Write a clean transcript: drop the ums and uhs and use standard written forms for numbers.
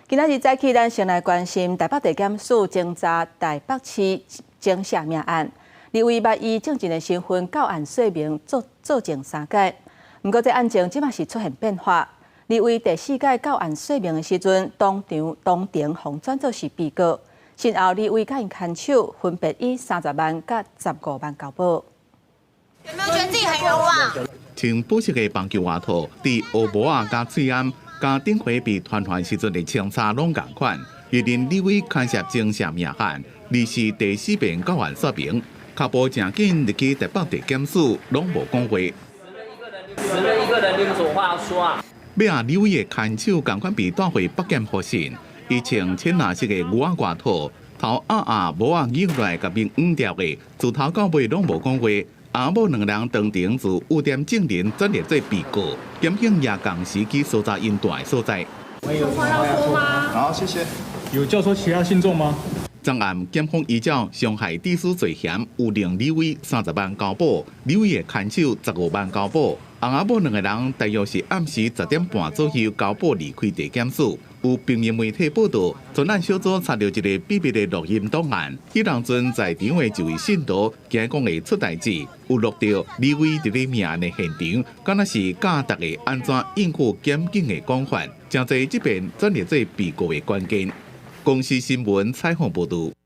今仔日早起，咱先来关心台北地检署侦查台北市惊吓命案，立委捌以证人的身份到案说明做证3届。不过，这案情即马是出现变化，立委第4届到案说明的时阵，当庭红转做是被告，先后立委甲因牵手，分别以30万甲15万交保。有没有觉得自己很冤枉？穿保湿的棒球外套，伫乌帽啊加翠暗。甲顶回被团团时阵的清查拢共款，一令立委牵涉惊吓命案，二是第4遍到案说明，脚步正紧入去台北地检署，拢无讲话。死了一个人，你有什么话要说啊？要啊，立委的牵手共款被带回北检复讯，伊穿浅蓝色的牛仔外套，头帽啊扭来甲面黄条的，自头到尾拢无讲话。阿某2人当庭自污点证人转列做被告，检警也共时去搜查因住的所在。有话要说吗？好，谢谢。有教唆其他信众吗？专案检方依照伤害致死罪嫌，有令立委30万交保，立委的牵手15万交保。阿某2个人大约是暗时10点半左右交保离开地检署。有平面媒体报道，专案小组查到一个秘密的录音档案，迄当阵在场的就位信徒，惊讲会出代志，有录到立委伫咧命案的现场，敢若是教大家安怎应付检警的讲法，正在这边转列做被告的关键。公司新闻采访报道。